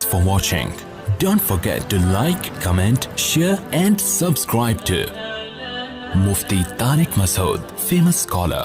For watching, don't forget to like, comment, share and subscribe to Mufti Tariq Masood, famous scholar.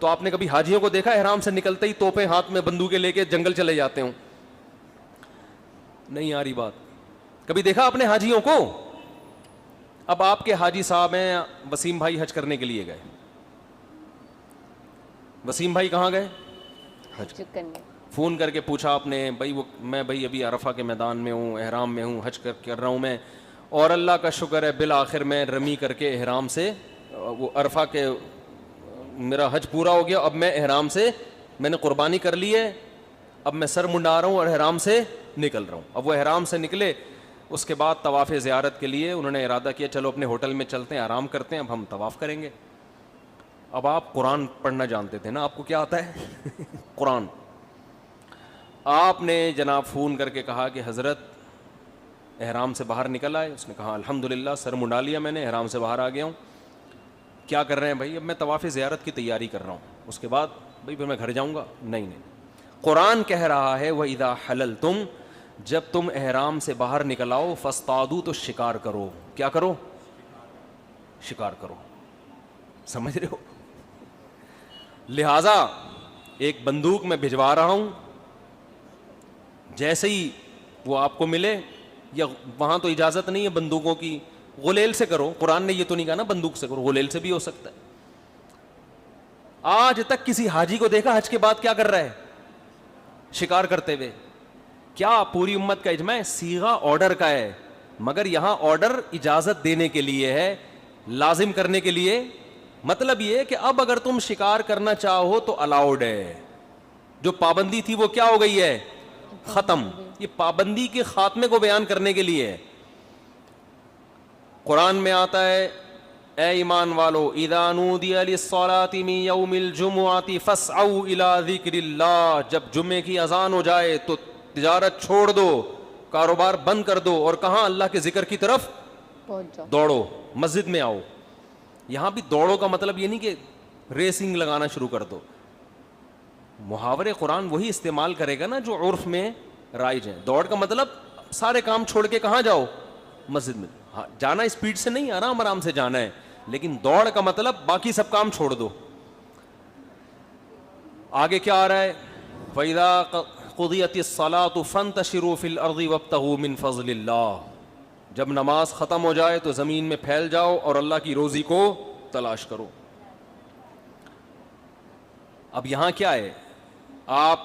تو آپ نے کبھی حاجیوں کو دیکھا احرام سے نکلتے ہی توپیں ہاتھ میں بندوقیں لے کے جنگل چلے جاتے ہوں؟ نہیں آ رہی بات. کبھی دیکھا آپ نے حاجیوں کو؟ اب آپ کے حاجی صاحب ہیں وسیم بھائی، حج کرنے کے لیے گئے. وسیم بھائی کہاں گئے؟ حج. فون کر کے پوچھا آپ نے، بھائی وہ میں بھائی ابھی عرفہ کے میدان میں ہوں، احرام میں ہوں، حج کر رہا ہوں میں، اور اللہ کا شکر ہے بالآخر میں رمی کر کے احرام سے وہ عرفہ کے میرا حج پورا ہو گیا، اب میں احرام سے میں نے قربانی کر لی ہے، اب میں سر منڈا رہا ہوں اور احرام سے نکل رہا ہوں. اب وہ احرام سے نکلے، اس کے بعد طواف زیارت کے لیے انہوں نے ارادہ کیا چلو اپنے ہوٹل میں چلتے ہیں، آرام کرتے ہیں، اب ہم طواف کریں گے. اب آپ قرآن پڑھنا جانتے تھے نا، آپ کو کیا آتا ہے؟ قرآن. آپ نے جناب فون کر کے کہا کہ حضرت احرام سے باہر نکل آئے. اس نے کہا الحمدللہ سر منڈا لیا میں نے، احرام سے باہر آ گیا ہوں. کیا کر رہے ہیں بھائی؟ اب میں طواف زیارت کی تیاری کر رہا ہوں، اس کے بعد بھائی پھر میں گھر جاؤں گا. نہیں نہیں، قرآن کہہ رہا ہے وَإِذَا حَلَلْتُمْ، جب تم احرام سے باہر نکل آؤ، فاصطادوا، تو شکار کرو. کیا کرو؟ شکار کرو. سمجھ رہے ہو؟ لہذا ایک بندوق میں بھجوا رہا ہوں، جیسے ہی وہ آپ کو ملے، یا وہاں تو اجازت نہیں ہے بندوقوں کی، غلیل سے کرو. قرآن نے یہ تو نہیں کہا نا بندوق سے کرو، غلیل سے بھی ہو سکتا ہے. آج تک کسی حاجی کو دیکھا حج کے بعد کیا کر رہا ہے؟ شکار کرتے ہوئے. کیا پوری امت کا اجماع ہے؟ صیغہ آرڈر کا ہے، مگر یہاں آرڈر اجازت دینے کے لیے ہے، لازم کرنے کے لیے. مطلب یہ ہے کہ اب اگر تم شکار کرنا چاہو تو الاؤڈ ہے. جو پابندی تھی وہ کیا ہو گئی ہے؟ ختم. یہ پابندی کے خاتمے کو بیان کرنے کے لیے ہے. قرآن میں آتا ہے اے ایمان والو اذا نودی للصلاۃ من یوم الجمعۃ فاسعوا الی ذکر اللہ، جب جمعے کی اذان ہو جائے تو تجارت چھوڑ دو، کاروبار بند کر دو، اور کہاں؟ اللہ کے ذکر کی طرف دوڑو، مسجد میں آؤ. یہاں بھی دوڑو کا مطلب یہ نہیں کہ ریسنگ لگانا شروع کر دو. محاورے قرآن وہی استعمال کرے گا نا جو عرف میں رائج ہیں. دوڑ کا مطلب سارے کام چھوڑ کے کہاں جاؤ؟ مسجد میں. ہاں جانا اسپیڈ سے نہیں، آرام آرام سے جانا ہے، لیکن دوڑ کا مطلب باقی سب کام چھوڑ دو. آگے کیا آ رہا ہے؟ فَإِذَا قُضِيَتِ الصَّلَاةُ فَانْتَشِرُوا فِي الْأَرْضِ وَابْتَغُوا مِنْ فَضْلِ اللَّهِ، جب نماز ختم ہو جائے تو زمین میں پھیل جاؤ اور اللہ کی روزی کو تلاش کرو. اب یہاں کیا ہے؟ آپ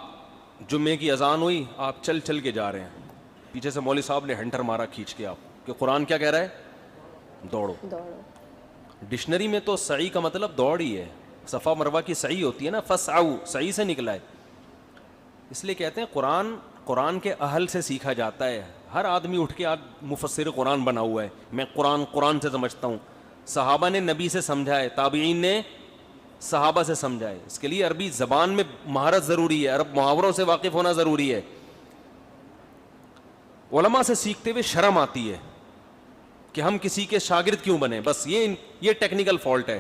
جمعے کی اذان ہوئی، آپ چل چل کے جا رہے ہیں، پیچھے سے مولوی صاحب نے ہنٹر مارا کھینچ کے آپ کہ قرآن کیا کہہ رہا ہے؟ دوڑو. ڈکشنری میں تو سعی کا مطلب دوڑ ہی ہے. صفا مروہ کی سعی ہوتی ہے نا، فسعوا، سعی سے نکلا ہے. اس لیے کہتے ہیں قرآن کے اہل سے سیکھا جاتا ہے. ہر آدمی اٹھ کے آج مفسر قرآن بنا ہوا ہے، میں قرآن سے سمجھتا ہوں. صحابہ نے نبی سے سمجھا ہے، تابعین نے صحابہ سے سمجھا ہے. اس کے لیے عربی زبان میں مہارت ضروری ہے، عرب محاوروں سے واقف ہونا ضروری ہے. علماء سے سیکھتے ہوئے شرم آتی ہے کہ ہم کسی کے شاگرد کیوں بنے، بس یہ ٹیکنیکل فالٹ ہے.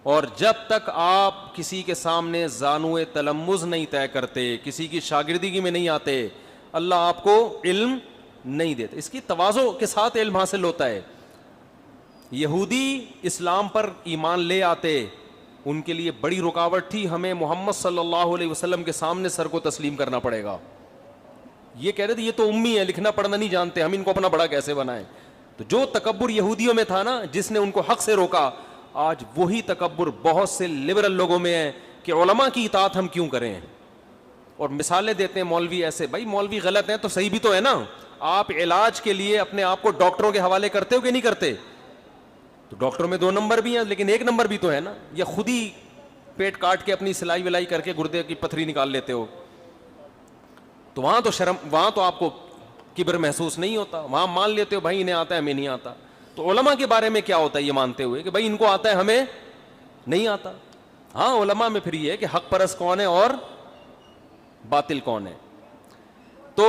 اور جب تک آپ کسی کے سامنے زانوئے تلمذ نہیں طے کرتے، کسی کی شاگردگی میں نہیں آتے، اللہ آپ کو علم نہیں دیتا. اس کی تواضع کے ساتھ علم حاصل ہوتا ہے. یہودی اسلام پر ایمان لے آتے، ان کے لیے بڑی رکاوٹ تھی، ہمیں محمد صلی اللہ علیہ وسلم کے سامنے سر کو تسلیم کرنا پڑے گا. یہ کہہ رہے تھے یہ تو امی ہے، لکھنا پڑھنا نہیں جانتے، ہم ان کو اپنا بڑا کیسے بنائیں. تو جو تکبر یہودیوں میں تھا نا، جس نے ان کو حق سے روکا، آج وہی تکبر بہت سے لبرل لوگوں میں ہے کہ علماء کی اطاعت ہم کیوں کریں. اور مثالیں دیتے ہیں مولوی ایسے، بھائی مولوی غلط ہیں تو صحیح بھی تو ہے نا. آپ علاج کے لیے اپنے آپ کو ڈاکٹروں کے حوالے کرتے ہو کہ نہیں کرتے؟ تو ڈاکٹر میں 2 نمبر بھی ہیں لیکن 1 نمبر بھی تو ہے نا. یا خود ہی پیٹ کاٹ کے اپنی سلائی ولائی کر کے گردے کی پتھری نکال لیتے ہو، تو وہاں تو شرم، وہاں تو آپ کو کبر محسوس نہیں ہوتا، وہاں مان لیتے ہو بھائی انہیں آتا ہے ہمیں نہیں آتا. تو علماء کے بارے میں کیا ہوتا ہے یہ مانتے ہوئے کہ بھائی ان کو آتا ہے ہمیں نہیں آتا. ہاں علماء میں پھر یہ ہے کہ حق پرست کون ہے اور باطل کون ہے. تو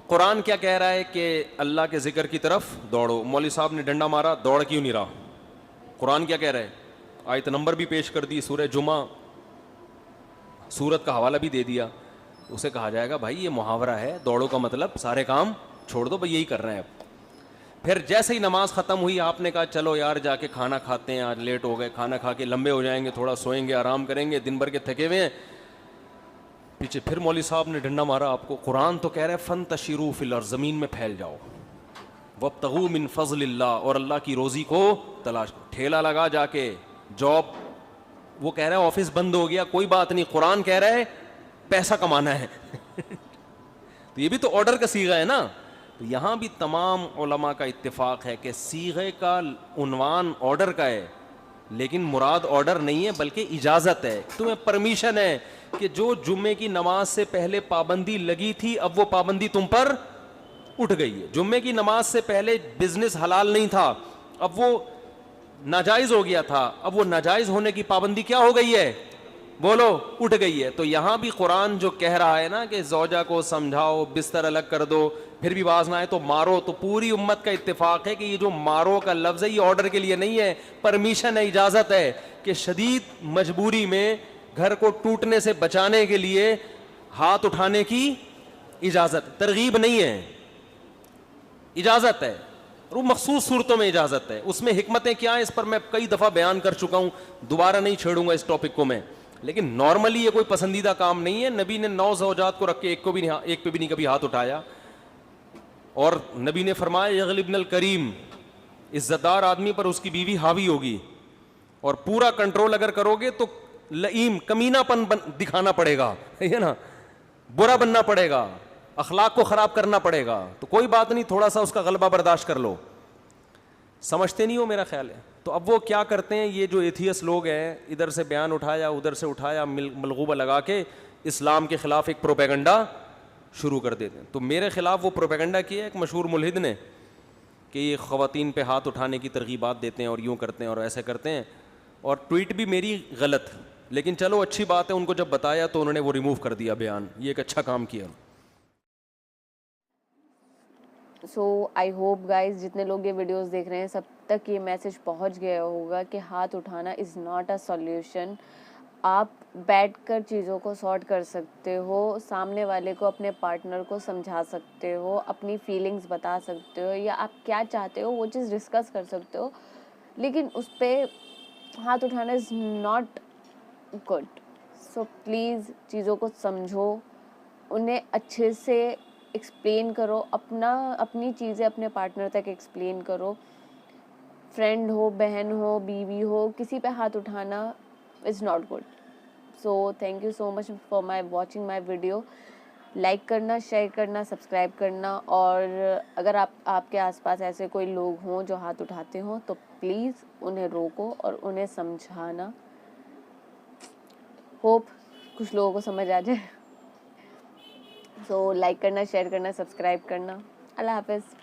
قرآن کیا کہہ رہا ہے کہ اللہ کے ذکر کی طرف دوڑو. مولوی صاحب نے ڈنڈا مارا، دوڑ کیوں نہیں رہا؟ قرآن کیا کہہ رہا ہے؟ آیت نمبر بھی پیش کر دی، سورہ جمعہ، سورت کا حوالہ بھی دے دیا. اسے کہا جائے گا بھائی یہ محاورہ ہے، دوڑو کا مطلب سارے کام چھوڑ دو، بھائی یہی کر رہے ہیں. اب پھر جیسے ہی نماز ختم ہوئی آپ نے کہا چلو یار جا کے کھانا کھاتے ہیں, آج لیٹ ہو گئے, کھانا کھا کے لمبے ہو جائیں گے, تھوڑا سوئیں گے, آرام کریں گے, دن بھر کے تھکے ہوئے ہیں, پیچھے پھر مولوی صاحب نے ڈنڈا مارا آپ کو. قرآن تو کہہ رہے فانتشروا فی الارض, زمین میں پھیل جاؤ, وابتغوا من فضل اللہ, اور اللہ کی روزی کو تلاش کرو. ٹھیلا لگا جا کے, جاب, وہ کہہ رہا ہے آفس بند ہو گیا, کوئی بات نہیں, قرآن کہہ رہا ہے پیسہ کمانا ہے. تو یہ بھی تو آرڈر کا صیغہ ہے نا. تو یہاں بھی تمام علماء کا اتفاق ہے کہ صیغے کا عنوان آرڈر کا ہے, لیکن مراد آرڈر نہیں ہے بلکہ اجازت ہے. تمہیں پرمیشن ہے کہ جو جمعے کی نماز سے پہلے پابندی لگی تھی اب وہ پابندی تم پر اٹھ گئی ہے. جمعے کی نماز سے پہلے بزنس حلال نہیں تھا, اب وہ ناجائز ہو گیا تھا, اب وہ ناجائز ہونے کی پابندی کیا ہو گئی ہے, بولو, اٹھ گئی ہے. تو یہاں بھی قرآن جو کہہ رہا ہے نا کہ زوجہ کو سمجھاؤ, بستر الگ کر دو, پھر بھی باز نہ آئے تو مارو, تو پوری امت کا اتفاق ہے کہ یہ جو مارو کا لفظ ہے یہ آرڈر کے لیے نہیں ہے, پرمیشن ہے, اجازت ہے, کہ شدید مجبوری میں گھر کو ٹوٹنے سے بچانے کے لیے ہاتھ اٹھانے کی اجازت, ترغیب نہیں ہے, اجازت ہے. اور وہ مخصوص صورتوں میں اجازت ہے. اس میں حکمتیں کیا ہیں اس پر میں کئی دفعہ بیان کر چکا ہوں, دوبارہ نہیں چھیڑوں گا اس ٹاپک کو میں. لیکن نارملی یہ کوئی پسندیدہ کام نہیں ہے. نبی نے 9 زوجات کو رکھ کے ایک پہ بھی نہیں کبھی ہاتھ اٹھایا. اور نبی نے فرمایا یغلبن الکریم, عزت دار آدمی پر اس کی بیوی حاوی ہوگی, اور پورا کنٹرول اگر کرو گے تو لئیم, کمینہ پن دکھانا پڑے گا, ہے نا, برا بننا پڑے گا, اخلاق کو خراب کرنا پڑے گا. تو کوئی بات نہیں, تھوڑا سا اس کا غلبہ برداشت کر لو. سمجھتے نہیں ہو میرا خیال ہے. تو اب وہ کیا کرتے ہیں, یہ جو ایتھیس لوگ ہیں, ادھر سے بیان اٹھایا ادھر سے اٹھایا, ملغوبہ لگا کے اسلام کے خلاف ایک پروپیگنڈا شروع کر دیتے ہیں. تو میرے خلاف وہ پروپیگنڈا کیا ایک مشہور ملحد نے کہ یہ خواتین پہ ہاتھ اٹھانے کی ترغیبات دیتے ہیں اور یوں کرتے ہیں اور ایسے کرتے ہیں, اور ٹویٹ بھی میری غلط, لیکن چلو اچھی بات ہے, ان کو جب بتایا تو انہوں نے وہ ریموو کر دیا بیان. یہ ایک اچھا کام کیا. سو آئی ہوپ گائز جتنے لوگ یہ ویڈیوز دیکھ رہے ہیں سب تک یہ میسج پہنچ گیا ہوگا کہ ہاتھ اٹھانا از ناٹ اے سولیوشن. آپ بیٹھ کر چیزوں کو سارٹ کر سکتے ہو, سامنے والے کو, اپنے پارٹنر کو سمجھا سکتے ہو, اپنی فیلنگز بتا سکتے ہو, یا آپ کیا چاہتے ہو وہ چیز ڈسکس کر سکتے ہو, لیکن اس پہ ہاتھ اٹھانا is not good. So please چیزوں کو سمجھو, انہیں اچھے سے ایکسپلین کرو, اپنی چیزیں اپنے پارٹنر تک ایکسپلین کرو. فرینڈ ہو, بہن ہو, بیوی ہو, کسی پہ ہاتھ اٹھانا is not good. So thank you so much for watching my video. Like کرنا, شیئر کرنا, سبسکرائب کرنا, اور اگر آپ کے آس پاس ایسے کوئی لوگ ہوں جو ہاتھ اٹھاتے ہوں تو پلیز انہیں روکو اور انہیں سمجھانا. ہوپ کچھ لوگوں کو سمجھ آ جائے. سو لائک کرنا, شیئر کرنا, سبسکرائب کرنا. اللہ حافظ.